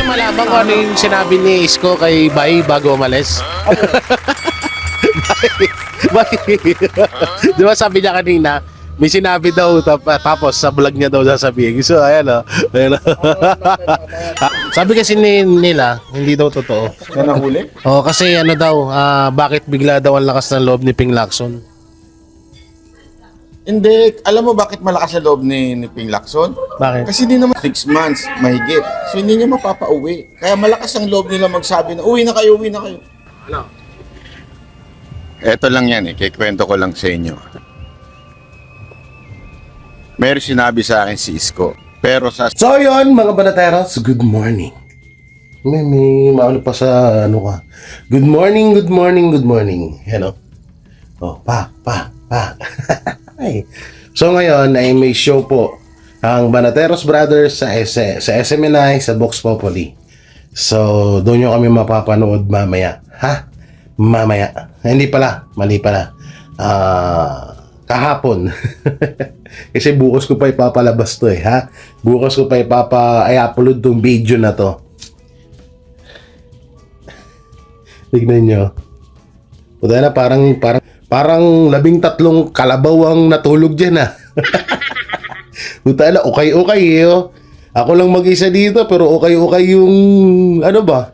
malaman kung ano yung sinabi ni Isko kay Bay bago umalis? Bakit? Di ba sabi niya kanina, may sinabi daw tapos sa vlog niya daw sasabihin. So ayan o. Sabi kasi nila, hindi daw totoo. Na nahuli? Oh, kasi ano daw, bakit bigla daw ang lakas ng loob ni Ping Lacson? Hindi. Alam mo bakit malakas ang loob ni Ping Lacson? Bakit? Kasi di naman 6 months mahigit. So hindi niya mapapauwi. Kaya malakas ang loob nila magsabi na uwi na kayo, uwi na kayo. Ano? Eto lang yan kikwento ko lang sa inyo. Meron sinabi sa akin si Isko. Pero sa So yun mga banateros, good morning. May maano pa sa ano ka. Good morning, good morning, good morning. Hello. Oh, pa. Ay. So ngayon ay may show po ang Banateros Brothers sa SMNI sa Vox Populi. So doon nyo kami mapapanood mamaya. Ha? Mamaya. Hindi pala, mali pala. Kahapon. Kasi bukas ko pa ipapalabas to ha. Bukas ko pa i-upload tong video na to. Tignan nyo. Puta na parang 13 kalabaw ang natulog dyan ha. Puta na okay oh. Ako lang mag-isa dito pero okay yung ano ba?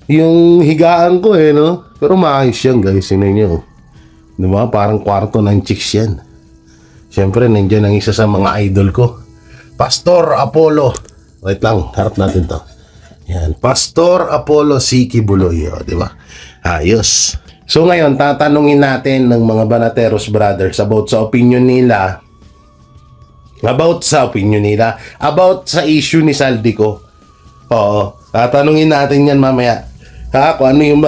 Yung higaan ko no. Pero maayos yan guys, tingnan nyo. Diba? Parang kwarto ng chicks yan. Siyempre, nandiyan ang isa sa mga idol ko. Pastor Apollo. Wait lang, harap natin to. Yan, Pastor Apollo Siki Buloy. Diba? Ayos. So ngayon, tatanungin natin ng mga Banateros Brothers about sa opinion nila. About sa issue ni Saldico. Oo, tatanungin natin yan mamaya. Kung ano yung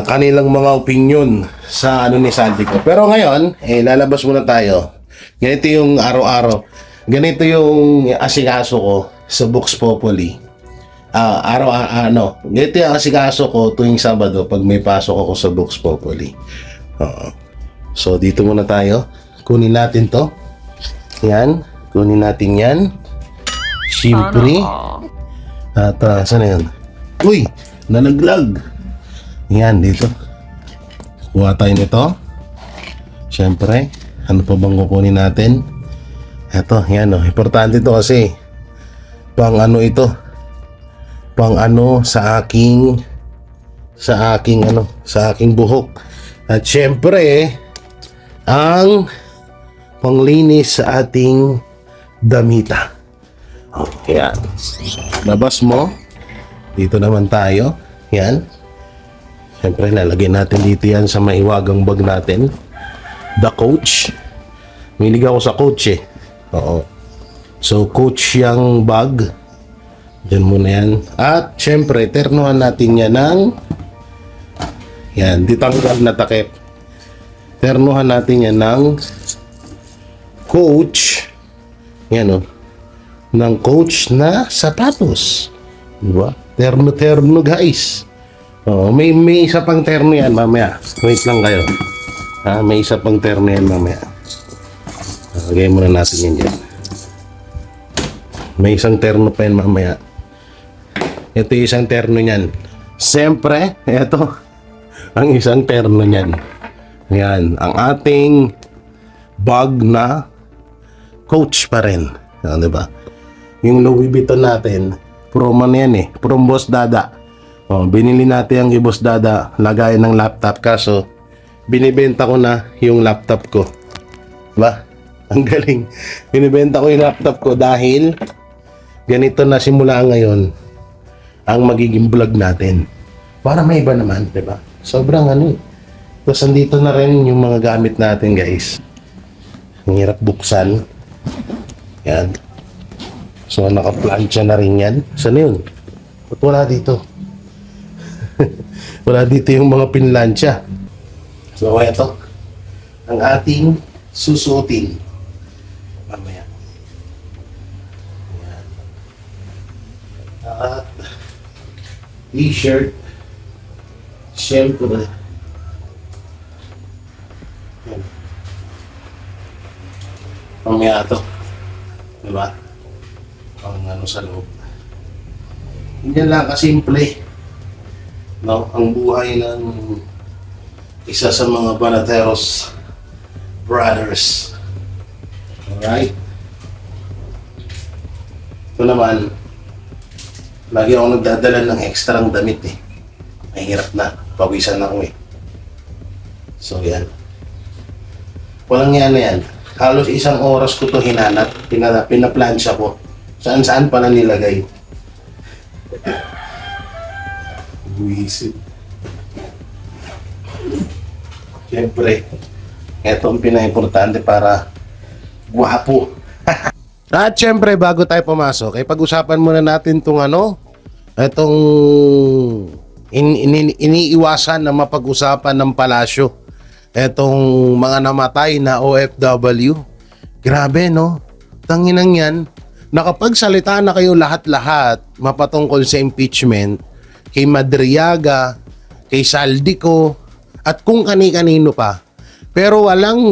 kanilang mga opinion sa ano ni Saldico. Pero ngayon, lalabas muna tayo. Ganito yung araw-araw. Ganito yung asikaso ko sa Vox Populi. Ganito yung asikaso ko tuwing Sabado pag may pasok ako sa Vox Populi. So, dito muna tayo. Kunin natin to. Yan. Kunin natin yan. Siyempre. At, saan na yun? Uy! Nalaglag. Yan, dito. Kuha tayo nito. Siyempre, ano pa bang kukunin natin? Eto, yan importante to kasi pang ano ito. Pang ano sa aking buhok. At siyempre, ang panglinis sa ating damita. Yan. Labas mo. Dito naman tayo. Yan. Siyempre, lalagyan natin dito yan sa maiwagang bag natin. The Coach. Milig ako sa Coach Oo. So, Coach yung bag. Diyan muna yan. At, siyempre, ternuhan natin yan ng yan, ditanggal na takip. Ternuhan natin yan ng Coach. Yan ng Coach na sapatos. Diba? Terno guys. May isa pang terno yan mamaya. Wait lang kayo. May isa pang terno yan mamaya. Lagay muna natin yan dyan. May isang terno pa yan mamaya. Ito yung isang terno nyan. Siyempre, ito ang isang terno nyan. Yan, ang ating bag na Coach pa rin. Diba? Yung Louis Vuitton natin, from ano yan from Boss Dada. Binili natin ang Boss Dada, lagayan ng laptop, kaso binibenta ko na yung laptop ko. Diba? Ang galing. Binibenta ko yung laptop ko dahil ganito na simula ngayon ang magiging vlog natin. Para may iba naman, diba? Sobrang Tapos andito na rin yung mga gamit natin, guys. Ang hirap buksan. Yan. So, naka-plancha na rin yan. Saan yun? Ba't wala dito? Wala dito yung mga pinlansya. So, ito. Ang ating susuotin. Mamaya. Yan. At t-shirt. Siyempre. Yan. Mamaya ito. Diba? Ang sa loob. Ganyan lang kasimple. No, ang buhay ng isa sa mga Banateros brothers. Alright? Ito naman, lagi ako nagdadala ng ekstrang damit eh. Mahirap na, pawisan ako eh. So yan. Walang yan na yan. Halos isang oras ko to hinanap, pinaplansya ko. Saan-saan pa na nilagay. Buisit. Siyempre, ito ang pinaka-importante para gwapo. At siyempre, bago tayo pumasok, ay pag-usapan muna natin itong itong iniiwasan na mapag-usapan ng palasyo. Etong mga namatay na OFW. Grabe, no? Tanginang yan. Nakapagsalita na kayo lahat-lahat mapatungkol sa impeachment kay Madriaga, kay Saldico, at kung kani-kanino pa. Pero walang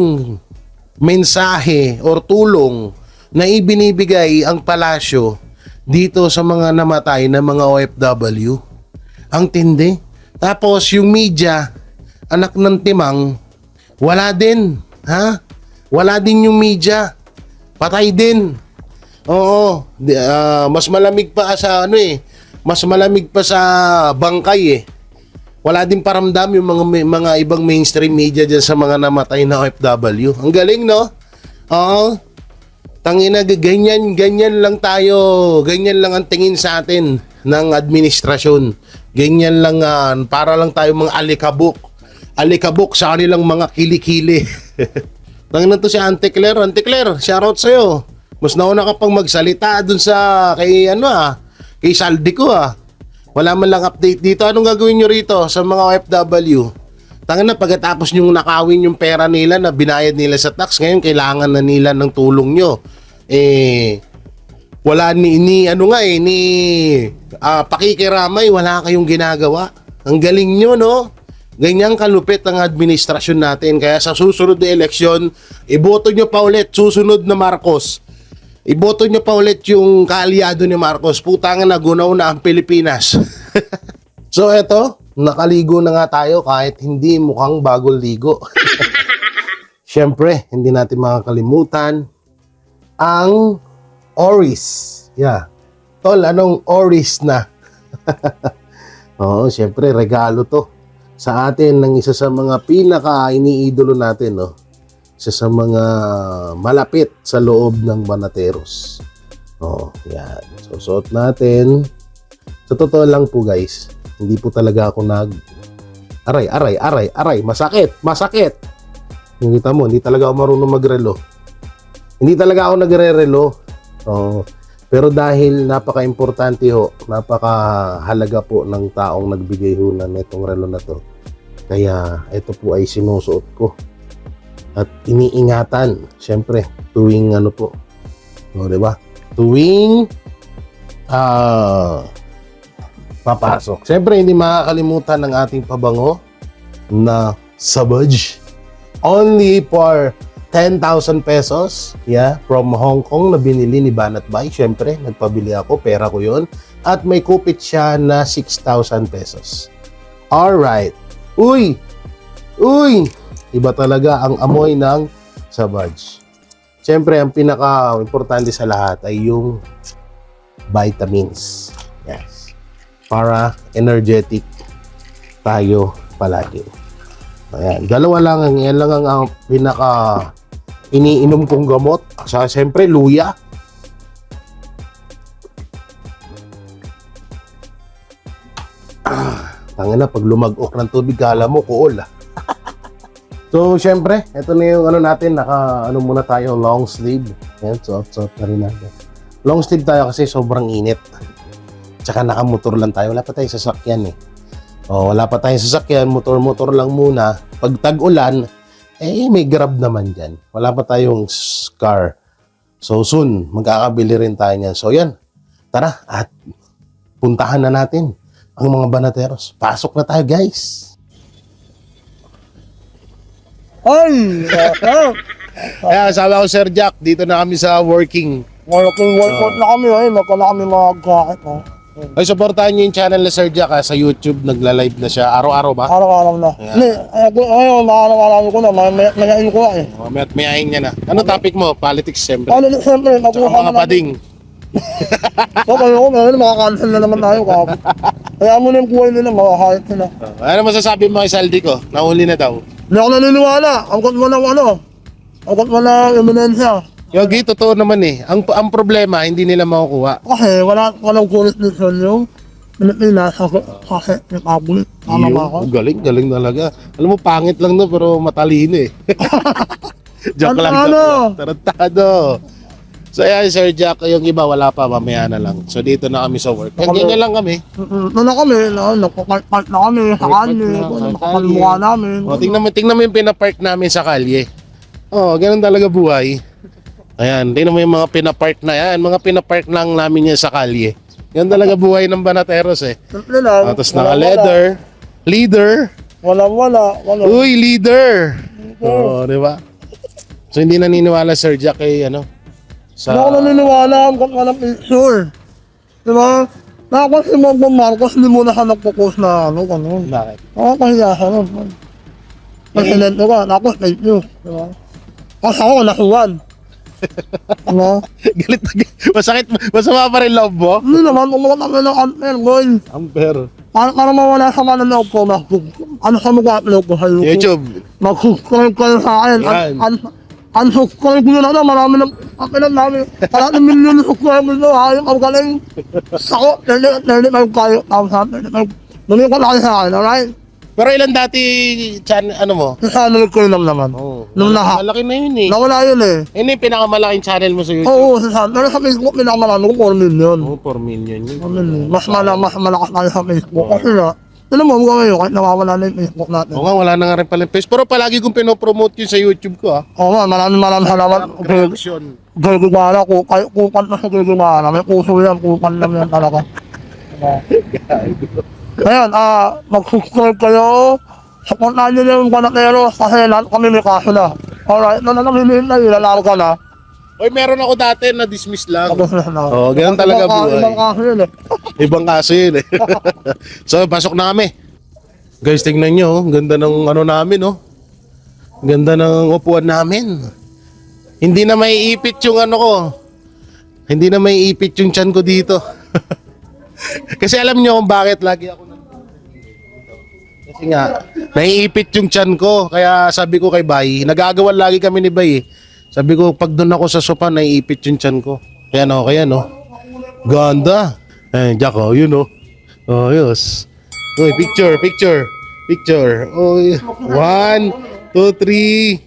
mensahe or tulong na ibinibigay ang palasyo dito sa mga namatay na mga OFW. Ang tindi. Tapos yung media, anak ng timang, wala din. Ha? Wala din yung media. Patay din. Oo. Mas malamig pa sa mas malamig pa sa bangkay eh. Wala din paramdam yung mga ibang mainstream media dyan sa mga namatay na OFW. Ang galing, no? Oo. Tangina, ganyan lang tayo. Ganyan lang ang tingin sa atin ng administrasyon. Ganyan lang, para lang tayo mga alikabok. Alikabok sa kanilang mga kilikili. Tangina to si Auntie Claire. Auntie Claire, shoutout sa'yo. Mas nauna ka pang magsalita dun sa kay Saldico Wala man lang update dito. Anong gagawin nyo rito sa mga OFW? Tangina, pagkatapos nyong nakawin yung pera nila na binayad nila sa tax, ngayon kailangan na nila ng tulong nyo. Wala pakikiramay, wala kayong ginagawa. Ang galing nyo, no? Ganyang kalupit ang administrasyon natin. Kaya sa susunod na eleksyon, iboto nyo pa ulit susunod na Marcos. Iboto nyo pa ulit yung kaalyado ni Marcos. Putangan na, gunaw na ang Pilipinas. So eto, nakaligo na nga tayo kahit hindi mukhang bagong ligo. Siyempre, hindi natin makakalimutan ang Oris. Yeah. Tol, anong Oris na? Oo, siyempre, regalo to sa atin ng isa sa mga pinaka-iniidolo natin, no? Isa sa mga malapit sa loob ng Banateros. Oh, yan. So, suot natin. Sa totoo lang po, guys, hindi po talaga ako aray, masakit. Yung kita mo, hindi talaga ako marunong magrelo. Hindi talaga ako nagre-relo. Oh, pero dahil napaka-importante ho, napakahalaga po ng taong nagbigay ho na netong relo na to. Kaya ito po ay sinusuot ko. At iniingatan, syempre, tuwing po. No, 'di ba? Tuwing papasok. Syempre, hindi makakalimutan ng ating pabango na Savage. Only for 10,000 pesos. Yeah, from Hong Kong na binili ni Banat Bay. Syempre, nagpabili ako, pera ko 'yon. At may kupit siya na 6,000 pesos. Alright. Uy! Iba talaga ang amoy ng Savage. Syempre, ang pinaka-importante sa lahat ay yung vitamins. Yes. Para energetic tayo palagi. Ayan. Dalawa lang, yan lang ang iniinom kong gamot. Syempre, luya. Tangina, pag lumag-ok ng tubig, kala mo, kuol. So, syempre, ito na yung natin, muna tayo, long sleeve. Ayan, suot na rin natin. Long sleeve tayo kasi sobrang init. Tsaka nakamotor lang tayo, wala pa tayong sasakyan wala pa tayong sasakyan, motor lang muna. Pag tag-ulan, may Grab naman dyan. Wala pa tayong car. So, soon, magkakabili rin tayo niyan. So, yan, tara, at puntahan na natin ang mga Banateros. Pasok na tayo, guys. Kaya sabi ko, Sir Jack, dito na kami sa working. Workout na kami, magka na kami magkakit. Ay, supportahan niyo yung channel ni Sir Jack sa YouTube. Nagla-live na siya. Araw-araw ba? Araw-araw na. Hindi, ngayon, araw-araw ko na, mayain ko eh. Mayahin niya na. Ano topic mo? Politics, siyempre. Ano, siyempre, Tsaka nakuha mga bading. So, kayo ko, ngayon, makakancel na naman tayo, kabo. Kaya mo na yung buhay nila, makakahit nila. Ano masasabi mo kay Saldi ko? Nahuli na daw. Hindi ako naniniwala. Angkot mo ng ano. Angkot mo ng eminensya. Yogi, totoo naman eh. Ang problema, hindi nila makukuha. Kasi walang jurisdiction yung Pilipinas kasi yung kabulit. Tama ba ako? Galing talaga. Alam mo, pangit lang no, pero matalino eh. Joke lang. Tarantado. So ayan, Sir Jack, yung iba wala pa, mamaya na lang. So dito na kami sa work. Ganyan na lang kami. Na kami, nagpapart na kami sa kalye, nakapalmukha namin. O, tingnan mo yung pinapark namin sa kalye. Oh, ganun talaga buhay. Ayan, tingnan mo yung mga pinapark na yan. Mga pinapark lang namin yan sa kalye. Yan talaga buhay ng Banateros eh. Simple lang. Tapos naka-leather. Leader. Wala. Uy, leader. Oo, di ba? So hindi naniniwala Sir Jack kay ano? Hindi ako naniniwala hanggang walang picture. Diba? Nakakos si Bongbong Marcos, hindi mo na siya nagpo-post na ano, gano'n. Bakit? Nakakahiya siya nun. Presidente ka, tapos fake news. Diba? Kasi ako, nasuwan. Diba? Galit na galit. Masakit. Masama pa rin loob mo? Hindi naman, umulat kami ng unfair, boy. Amper. Para mawala sa mananood ko, ano sa mag-upload ko sa YouTube? YouTube. Mag-subscribe kayo sa akin. Yan. Unsubscribe ko na marami ng kapilan namin. Kaya ng milyon na subscribers na, ayong ang galing. Ako, 35 kayo. Tapos sa 35. Dumi ko lang sa akin, alright? Pero ilan dati ano mo? Sa channel ko lang naman. Nung lahat. Malaki na yun eh. Nawala yun eh. Yun yung pinakamalaking channel mo sa YouTube. Oo, sa channel. Pero sa Facebook, pinakamarami ko 4 million. Oh, 4 million yun. 4 million. Mas malakas tayo sa Facebook. Kasi na, alam mo ngayon, kahit nawawala na yung Facebook natin. Oo nga, wala na nga rin pala yung face. Pero palagi kong pinopromote yun sa YouTube ko ah. Oo nga, maraming salamat. Reaction. Gagawala ko, kukan na sa gagawala. May puso yan, kukan lang yan talaga. Ngayon, mag-subscribe kayo. Supportahan nyo yung Banateros kasi lahat kami may kaso na. Alright, nananamiliin na yun, lalaro ka na. Oy, meron ako dati na dismiss lang. Tapos na. Oo, ganun talaga buhay. Ibang kaso yun eh. Ibang kaso yun eh. So, pasok na kami. Guys, tingnan nyo. Ganda ng ano namin, oh. Ganda ng upuan namin. Hindi na may ipit yung ano ko. Hindi na may ipit yung tiyan ko dito. Kasi alam nyo kung bakit lagi ako kasi nga, naiipit yung tiyan ko. Kaya sabi ko kay Bay, nagagawan lagi kami ni Bay eh. Sabi ko, pag doon ako sa sopa, naiipit yung tiyan ko. Kaya no, ganda. Eh, Jack, oh, yun oh. Oh, yes. Uy, picture. Uy, 1, 2, 3.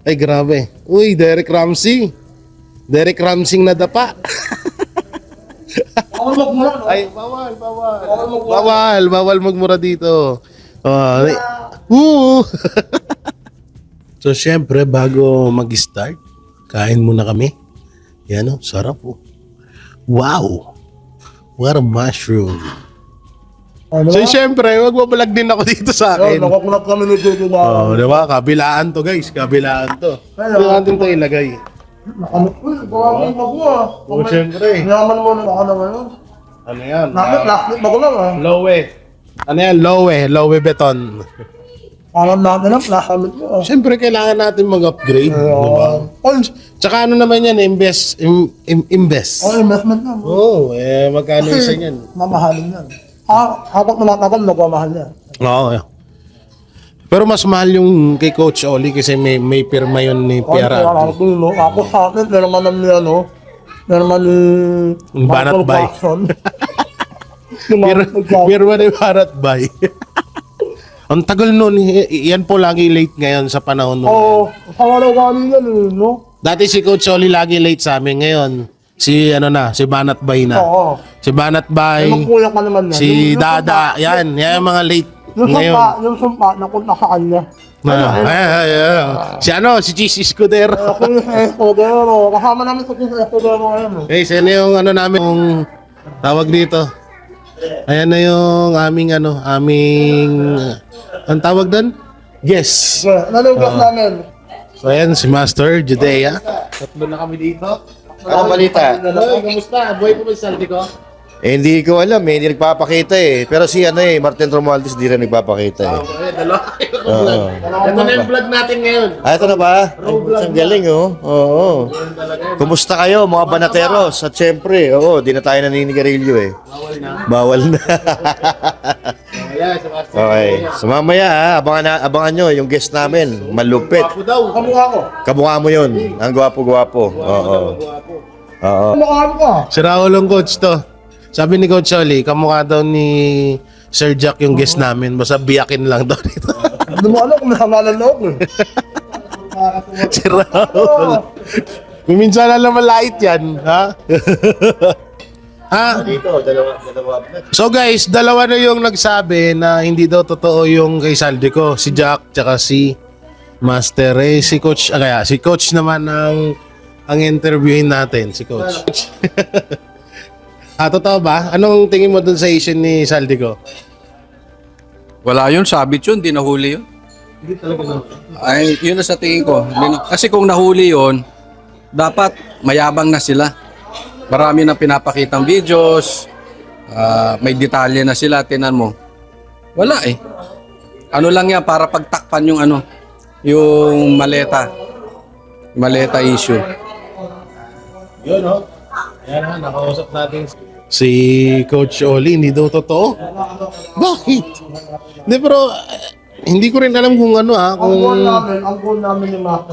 Ay, grabe. Uy, Derek Ramsey na dapa. Ay, bawal magmura dito. So, syempre, bago mag-start, kain muna kami. Yan o, sarap o. Wow! What a mushroom. So, syempre, magbabalag din ako dito sa akin. Nakakulap kami ni Jojo ba? Oh, diba? Kabilaan to, guys. Kabilaan to. Ito natin to ilagay. Gawa mo ba? Oh, syempre. Yaman mo na baka na ngayon. Ano yan? Plastic ba ko lang ah? Lowe. Ano yan? Lowe beton. Alam natin lang, plastic mo ah. Siyempre, kailangan natin mag-upgrade. Diba? Tsaka ano naman yan, invest. Oh, investment na. Oo, magkano isa yan? Mamahalin yan. Habang tumatagal, nagmamahal yan. Oo. Pero mas mahal yung kay Coach Oli kasi may pirma yun ni Piara. Ako sa akin, meron man ni ano, meron man ni Banat Bay. Pirma ni Banat Bay. Ang tagal nun, yan po lagi late ngayon sa panahon nun. Oo, sa wala galing yan eh, no? Dati si Coach Oli lagi late sa amin ngayon. Si Banat Bay na. Oo. Si Banat Bay, Magkulang ka naman yan. si Dada, yan yung mga late ngayon. Yung sumpa, napunta sa kanya. Si Cheese Escudero. Ako yung Escudero. Kasama namin sa Escudero ngayon eh. Guys, yan yung ano namin, yung tawag dito. Ayan na yung aming ang tawag doon? Yes. Nalugas namin. So ayan, si Master Judea. Tatlo na kami dito. Ano balita? Hello, kamusta? Buhay po ba si Saldi ko? Eh, hindi ko alam eh, hindi nagpapakita eh. Pero si ano eh, Martin Romualdez di rin nagpapakita eh. Dalawa kayo vlog. Ito na yung vlog natin ngayon. Ah, ito na ba? Ang galing oh. Oo. Kumusta kayo mga banateros? At syempre, di na tayo naninigarilyo eh. Bawal na. Okay. So mamaya abangan nyo yung guest namin. Malupit. Ako daw. Kamukha ko. Kamukha mo yun. Ang gwapo-gwapo. Oo. Oo. Kamukha ko. Si Raul ang coach to. Sabi ni Coach Oli, kamukha daw ni Sir Jack yung guest namin. Basta biyakin lang daw dito. Hindi mo alam kung masama ng loob eh. Si Raul. Minsan na naman light yan, ha? Ha? Dito, dalawa. So guys, dalawa na yung nagsabi na hindi daw totoo yung kay Saldico. Si Jack, tsaka si Master. Si Coach, si Coach naman ang interviewin natin, si Coach. Totoo ba? Anong tingin mo dun sa issue ni Saldico? Wala yun, sabit yun, di nahuli yun. Ay, yun na sa tingin ko. Kasi kung nahuli yun, dapat mayabang na sila. Marami nang pinapakitang videos, may detalye na sila, tinan mo. Wala eh. Ano lang yan, para pagtakpan yung yung maleta. Maleta issue. Yun, no? Ayan na, nakausap natin si Coach Oli, hindi daw totoo. Bakit? Hindi, pero hindi ko rin alam kung ano Ang goal namin yung mga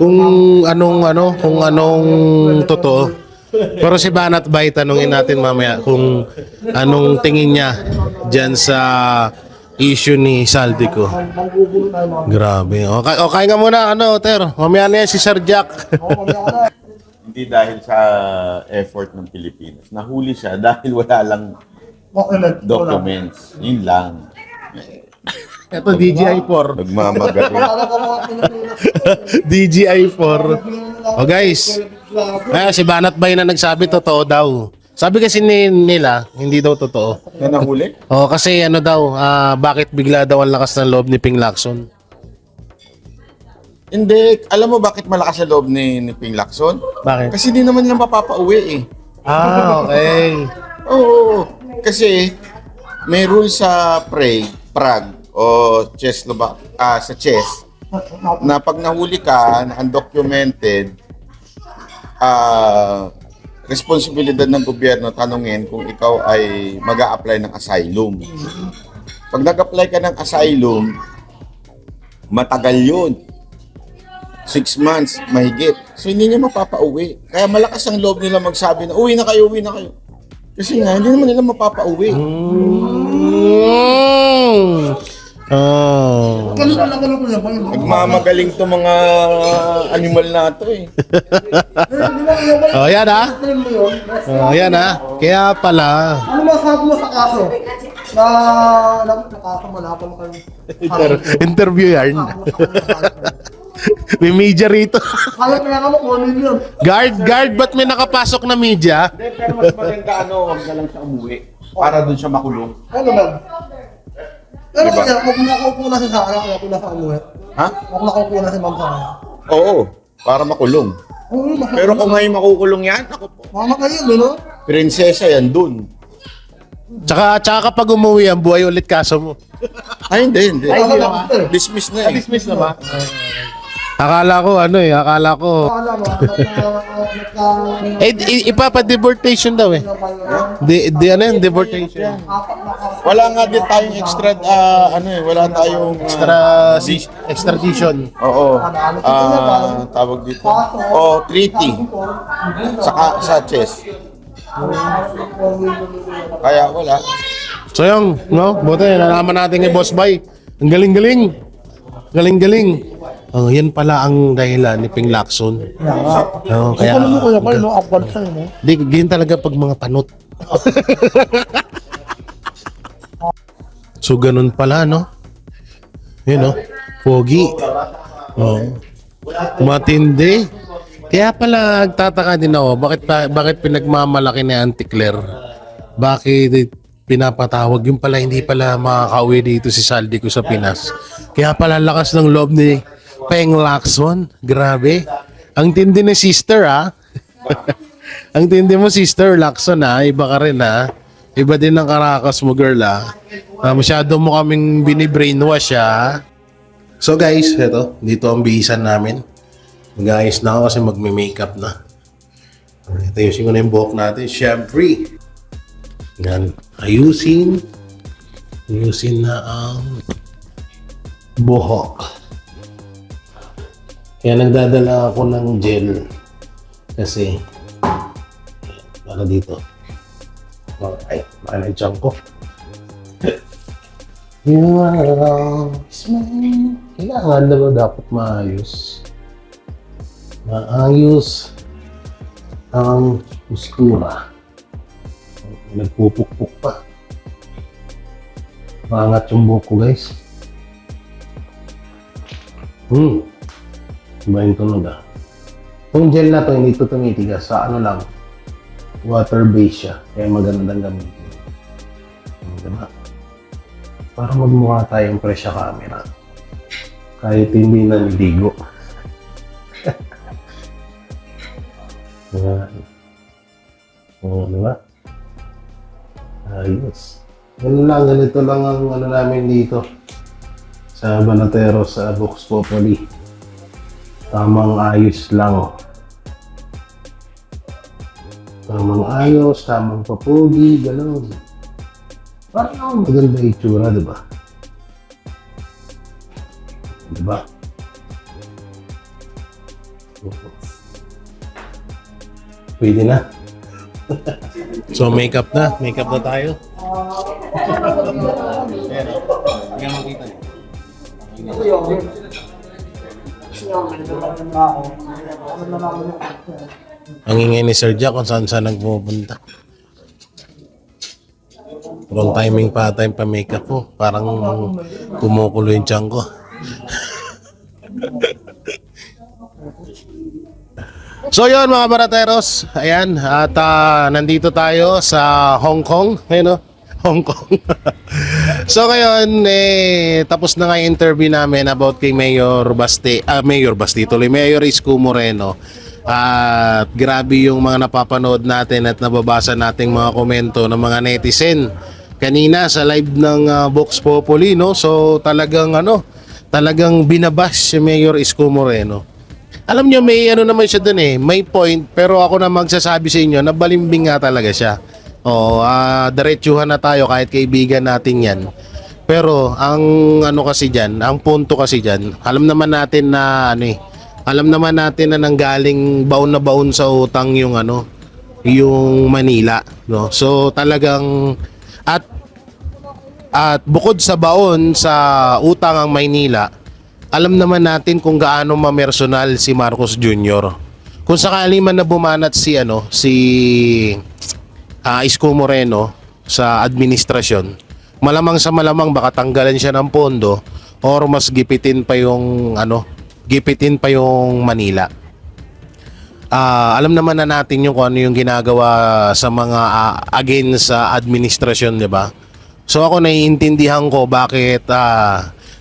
kung anong totoo. Pero si Banat Bay, tanungin natin mamaya kung anong tingin niya dyan sa issue ni Saldico. Grabe. Okay nga muna, Ter. Mamaya na yan si Sir Jack. Hindi dahil sa effort ng Pilipinas. Nahuli siya dahil wala lang documents. Yun lang. Ito, DGI-4. Nagmamagaling. DGI-4. Guys, si Banat Bay na nagsabi totoo daw. Sabi kasi nila, hindi daw totoo. Na nahuli? Kasi daw, bakit bigla daw ang lakas ng loob ni Ping Lacson? Hindi. Alam mo bakit malakas sa loob ni Ping Lacson? Bakit? Kasi di naman nila mapapauwi eh. Okay. Oo. Kasi may rule sa Prague o sa chess na pag nahuli ka na undocumented, responsibilidad ng gobyerno tanungin kung ikaw ay mag-a-apply ng asylum. Pag nag-apply ka ng asylum, matagal yun. 6 months, mahigit. So, hindi niya mapapauwi. Kaya malakas ang loob nila magsabi na, uwi na kayo. Kasi nga, hindi naman nila mapapauwi. Nagmamagaling to mga animal na to eh. Yan yan Kaya pala. Ano masasabi mo sa kaso? Na nakakamalapang kayo. Interview yan. May media rito. Kaya mo kunin yun. Guard, ba't may nakapasok na media? Pero mas maganda huwag na lang siya umuwi. Para dun siya makulong. Ano ba? Pero Diba? kaya, kung nakaupo na siya sa anak, kaya kung nasa umuwi. Ha? Kung nakaupo na si Ma'am Sarah. Oo, para makulong. Pero kung ngayon makukulong yan, ako po. Mama kayo, no? Prinsesa yan dun. Tsaka kapag umuwi ang buhay ulit kaso mo. Ay, hindi. Hindi naman. Dismiss na eh. Dismiss na ba? Akala ko akala ko. Alam mo, Ipapa-deportation daw eh. Deportation. Wala nga din tayong extra, wala tayong Extradition. oo, tawag dito. Treaty. Sa chess. Kaya wala. So yung, buti nalaman natin kay Boss Bay. Ang galing-galing. Galing-galing. Yan pala ang dahilan ni Ping Lacson. Kaya alam mo kuya, no? Upward siya, no? ganyan talaga pag mga panot. So ganun pala, no? Yun, no? Pogi. Matindi. Kaya pala nagtataka din ako, bakit pinagmamalaki ni Auntie Claire? Bakit pinapatawag? Yung pala hindi pala makakauwi dito si Saldico sa Pinas. Kaya pala lakas ng loob ni Ping Lacson. Grabe. Ang tindi ni sister, Ang tindi mo, sister Lacson, Iba ka rin, Iba din ang karakas mo, girl, ah. Masyado mo kaming binibrainwash, ah. So guys, eto, dito ang bihisan namin. Mag-ayos na ako kasi magme-makeup na. Ito, ayusin ko na yung buhok natin. Syempre. Yan. Ayusin na ang buhok. Kaya nagdadala ako ng gel. Kasi, para dito. Ay, makanay tiyan ko. Kailangan na ba dapat maayos? Maayos ang postura. Nagpupukpuk pa. Maangat yung buhok ko, guys. Iba yung tunog, ah. Itong gel na to, hindi ito tumitigas. Sa ano lang, water-based siya. Kaya magandang gamitin. Diba? Para magmukha tayong fresh sa camera. Kahit hindi naliligo. Ayan. Oo, diba? Ayos. Ganito lang ang ano namin dito. Sa Banatero, sa Vox Populi. Tamang ayos lang. Tamang ayos, tamang papugi, gano'n. Parang maganda yung itsura, diba? Diba? Pwede na. So, makeup na. Makeup na tayo. Ang ingay ni Sir Jack kung saan nagpupunta. Wrong timing pa time pa makeup ko. Parang kumukulo yung tiyan ko. So yun mga barateros, ayan, at nandito tayo sa Hong Kong, ayun o, Hong Kong. So ngayon, tapos na nga yung interview namin about kay Mayor Isko Moreno. At grabe yung mga napapanood natin at nababasa nating mga komento ng mga netizen kanina sa live ng Vox Populi, no? So talagang binabash si Mayor Isko Moreno. Alam nyo, may ano naman siya dun may point, pero ako na magsasabi sa inyo na balimbing nga talaga siya. Diretsuhan na tayo kahit kaibigan natin yan. Pero ang ang punto kasi dyan, alam naman natin na nanggaling baon na baon sa utang yung Manila, no? So talagang at bukod sa baon sa utang ang Maynila, alam naman natin kung gaano mamersonal si Marcos Jr. Kung sakali man na bumanat si Isko Moreno sa administrasyon, malamang sa malamang baka tanggalan siya ng pondo or mas gipitin pa yung Manila. Alam naman na natin yung kung ano yung ginagawa sa mga against sa administrasyon, di ba? So ako naiintindihan ko bakit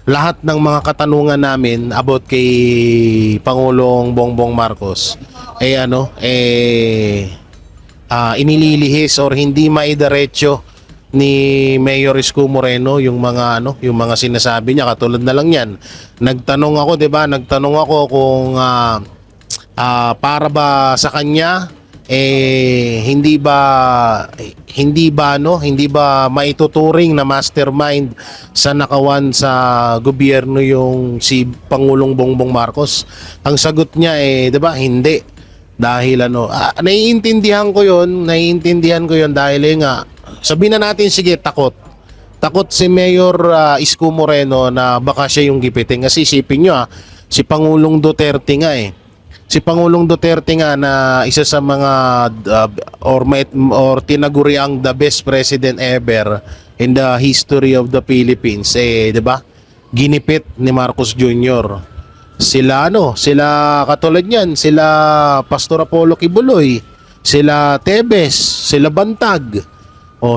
lahat ng mga katanungan namin about kay Pangulong Bongbong Marcos inililihis or hindi maidiretso ni Mayor Isko Moreno yung mga sinasabi niya. Katulad na lang yan, nagtanong ako kung para ba sa kanya hindi ba maituturing na mastermind sa nakawan sa gobyerno yung si Pangulong Bongbong Marcos. Ang sagot niya hindi. Dahil naiintindihan ko 'yon dahil nga sabihin na natin, sige, takot si Mayor Isko Moreno na baka siya yung gipitin. Kasi isipin nyo si Pangulong Duterte nga Si Pangulong Duterte nga na isa sa mga or tinaguriang the best president ever in the history of the Philippines, 'di ba? Ginipit ni Marcos Jr. Sila katulad niyan, sila Pastor Apollo Kibuloy, sila Tebes, sila Bantag,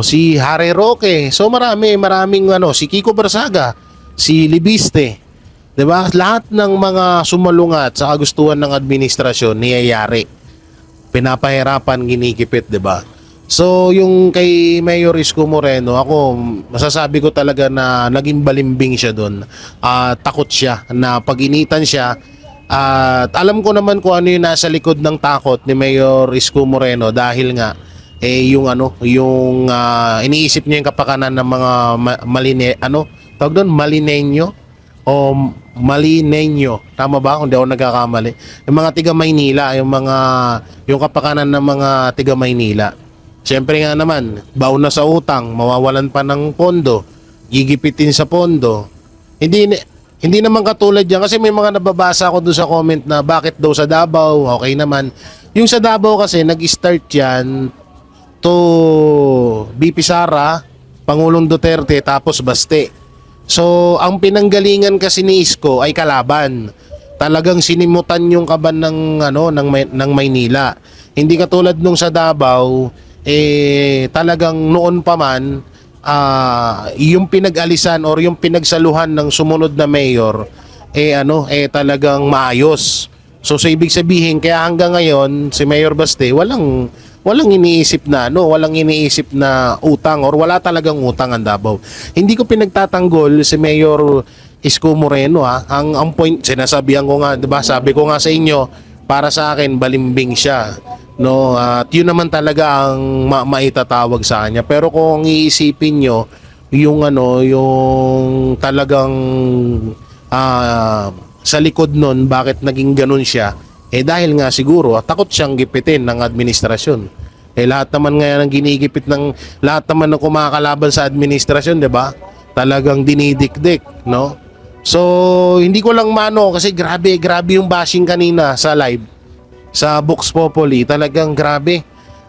si Harry Roque. So maraming si Kiko Barsaga, si Libiste. 'Di ba? Lahat ng mga sumalungat sa kagustuhan ng administrasyon niyayari. Pinapahirapan, ginikipit, 'di ba? So yung kay Mayor Isko Moreno, ako masasabi ko talaga na naging balimbing siya doon. Takot siya na pag-initan siya. At alam ko naman kung ano yung nasa likod ng takot ni Mayor Isko Moreno dahil nga yung iniisip niya yung kapakanan ng mga tawag doon, Malinenyo o Malinenyo, tama ba kung di ako nagkakamali, yung mga tiga Maynila, yung kapakanan ng mga tiga Maynila. Siyempre nga naman, baon na sa utang, mawawalan pa ng pondo, gigipitin sa pondo. Hindi naman katulad yan kasi may mga nababasa ako doon sa comment na bakit daw sa Davao, okay naman. Yung sa Davao kasi nag-start yan to BP Sara, Pangulong Duterte, tapos Baste. So, ang pinanggalingan kasi ni Isko ay kalaban. Talagang sinimutan yung kaban ng Maynila. Hindi katulad nung sa Davao, talagang noon pa man yung pinag-alisan or yung pinagsaluhan ng sumunod na mayor talagang maayos. So ibig sabihin kaya hanggang ngayon si Mayor Baste walang iniisip na utang or wala talagang utang ang Davao. Hindi ko pinagtatanggol si Mayor Isko Moreno ang point sinasabihan ko nga, 'di ba? Sabi ko nga sa inyo, para sa akin balimbing siya. No, at yun naman talaga ang maitatawag sa kanya. Pero kung iisipin nyo, yung talagang sa likod nun, bakit naging ganun siya? Dahil nga siguro, takot siyang gipitin ng administrasyon. Lahat naman ngayon ang ginigipit lahat naman ng kumakalaban sa administrasyon, 'di ba? Talagang dinidikdik, no? So, hindi ko lang kasi grabe yung bashing kanina sa live. Sa Vox Populi, talagang grabe.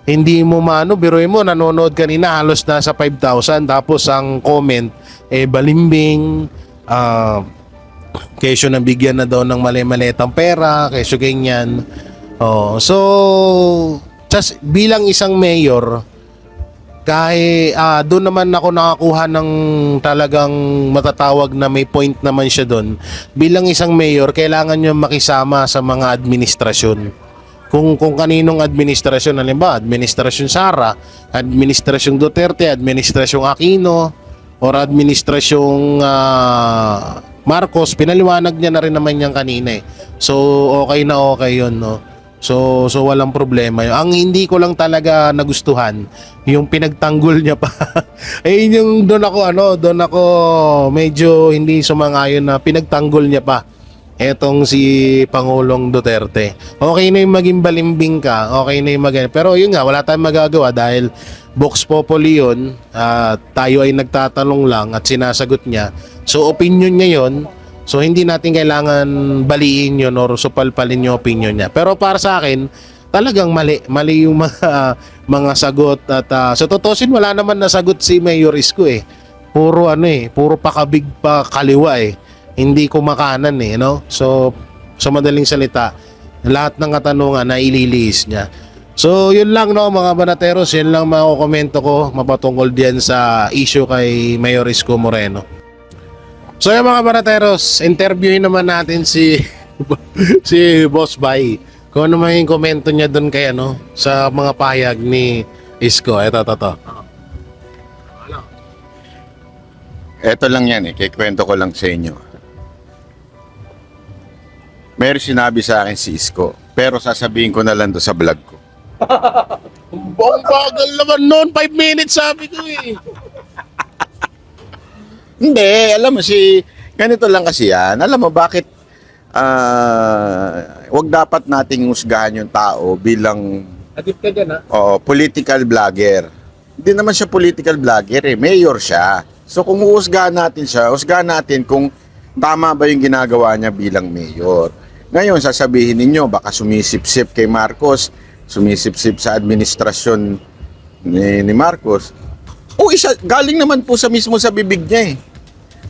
Hindi mo biruin mo, nanonood kanina, halos nasa 5,000. Tapos ang comment, balimbing, kesyo nabigyan na daw ng mali-malitang pera, kesyo ganyan. So, just bilang isang mayor, kahit doon naman ako nakakuha ng talagang matatawag na may point naman siya doon. Bilang isang mayor, kailangan nyo makisama sa mga administrasyon. Kung kaninong administrasyon, halimbawa, administrasyon Sara, administrasyong Duterte, administrasyong Aquino, or administrasyong Marcos, pinaliwanag niya na rin naman yan kanina eh. So, okay na okay yun, no? So walang problema yun. Ang hindi ko lang talaga nagustuhan, yung pinagtanggol niya pa. Yung doon ako medyo hindi sumangayon na pinagtanggol niya pa. Etong si Pangulong Duterte. Okay na yung maging balimbing ka, okay na yung pero yun nga, wala tayong magagawa dahil Vox Populi yun, tayo ay nagtatanong lang at sinasagot niya. So opinion niya yun. So hindi natin kailangan baliin yun or supalpalin yung opinion niya. Pero para sa akin, talagang mali yung mga sagot at sa totosin wala naman nasagot si Mayor Isko eh. Puro puro pakabig pa kaliwa eh. Hindi kumakanan eh, no? So sa madaling salita, lahat ng katanungan na ililihis niya. So yun lang no mga banateros, yun lang mga komento ko mapatungkol diyan sa issue kay Mayor Isko Moreno. So yung mga banateros, interviewin naman natin si Boss Bay. Kung ano man yung komento niya doon kay sa mga pahayag ni Isko. Ito. Ito lang yan kikwento ko lang sa inyo. Meron sinabi sa akin si Isko, pero sasabihin ko na lang doon sa vlog ko. Ang bagal naman noon, 5 minutes sabi ko eh. Hindi, alam mo ganito lang kasi yan. Alam mo bakit wag dapat nating husgahan yung tao bilang Adip ka dyan political vlogger. Hindi naman siya political vlogger mayor siya. So kung uhusgahan natin siya, husgahan natin kung tama ba yung ginagawa niya bilang mayor. Ngayon, sasabihin ninyo, baka sumisip-sip kay Marcos, sumisip-sip sa administrasyon ni Marcos. Galing naman po mismo sa bibig niya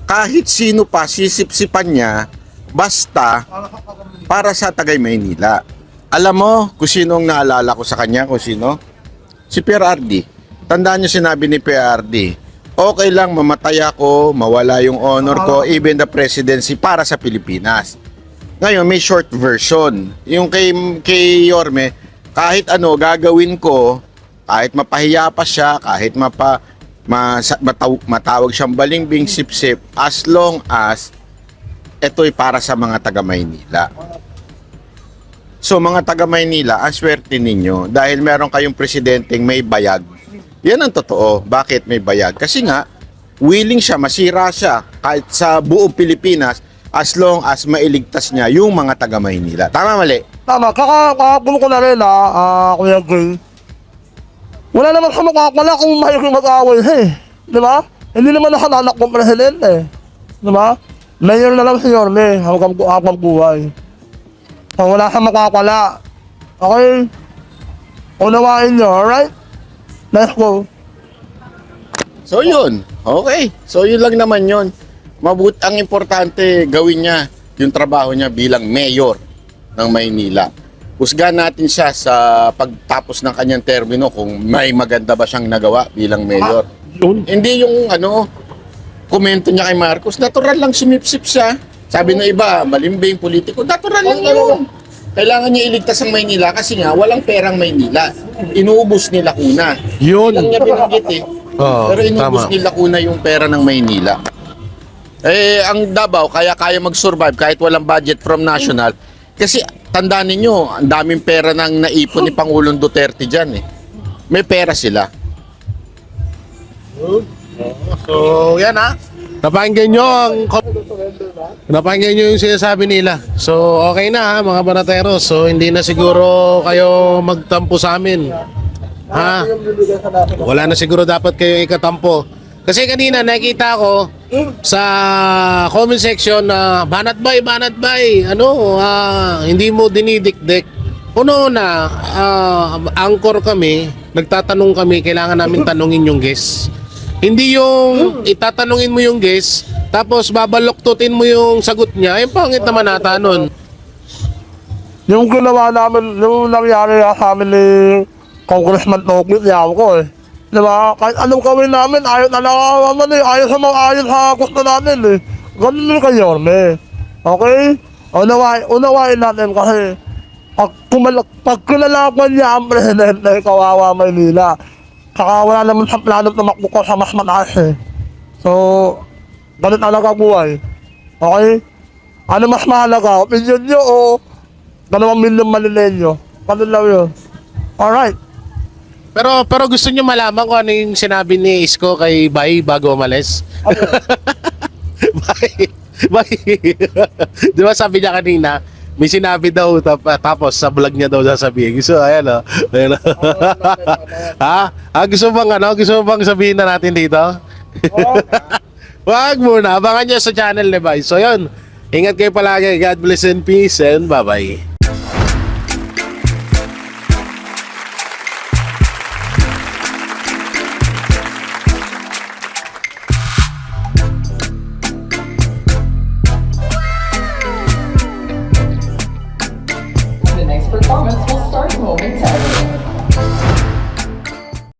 Kahit sino pa, sisip-sipan niya, basta para sa Tagay Maynila. Alam mo kung sino ang naalala ko sa kanya, kung sino? Si PRRD. Tandaan niyo sinabi ni PRRD, okay lang mamatay ako, mawala yung honor ko, even the presidency para sa Pilipinas. Ngayon, may short version. Yung kay Yorme, kahit gagawin ko Kahit mapahiya pa siya, kahit matawag siyang balimbing, sip-sip, as long as ito'y para sa mga taga Maynila. So mga taga Maynila, ang swerte ninyo dahil meron kayong presidenteng may bayag. Yan ang totoo. Bakit may bayag? Kasi nga, willing siya, masira siya kahit sa buong Pilipinas as long as mailigtas niya yung mga taga Maynila. Tama, mali? Tama, kakapun ko na rin Kuya Gray. Wala naman sa makakala kung mahilig mag-away di ba? Hindi naman nakalanak kong presidente. Di ba? Mayor na lang si Yorme hanggang buhay. So, wala sa makakala. Okay? Unawain nyo, alright? Let's go. So yun, okay. So yun lang naman yun. Ang importante gawin niya yung trabaho niya bilang mayor ng Maynila. Husgahan natin siya sa pagtapos ng kanyang termino kung may maganda ba siyang nagawa bilang mayor. Hindi yung komento niya kay Marcos, natural lang sumipsip siya. Sabi ng iba, malimbing politiko, natural lang yun. Kailangan niya iligtas ang Maynila kasi nga walang perang Maynila. Inuubos nila kuna. Yun. Lang niya binanggit Oo, Pero inuubos tama. nila kuna yung pera ng Maynila. Ang Davao, kaya mag-survive kahit walang budget from national. Kasi tandaan ninyo, ang daming pera nang naipon ni Pangulong Duterte dyan May pera sila. So, yan Napakinggan nyo yung sinasabi nila. So, okay na mga banateros. So, hindi na siguro kayo magtampo sa amin. Wala na siguro dapat kayo ikatampo. Kasi kanina nakita ko sa comment section na banat bay, hindi mo dinidikdik. Una, anchor kami, nagtatanong kami, kailangan namin tanungin yung guest. Hindi yung itatanungin mo yung guest, tapos babaloktutin mo yung sagot niya, yung pangit naman nata nun. Yung ginawa namin, yung nangyari sa amin ni Congressman Tokyo, yaw ko Di ba? Kahit anong gawin namin, ayaw na lang ayaw sa gusto namin Ganun din kay Yorme. Okay? Unawain natin kasi pag kinalaban niya ang presidente, kawawa Maynila. Saka wala naman sa plano tumakbo ko sa mas mataas So, ganun talaga buhay. Okay? Ano mas mahalaga? Opinion nyo o 2 milyong Manilenyo? Ganun lang yun. Alright. Pero gusto nyo malaman kung ano yung sinabi ni Isko kay Bay bago umalis? Bay. Di ba sabi niya kanina, may sinabi daw tapos sa vlog niya daw sasabihin. So ayan Ayan gusto mo bang sabihin na natin dito? Wag muna, abangan niyo sa channel ni Bay. So yun, ingat kayo palagi. God bless and peace and bye-bye.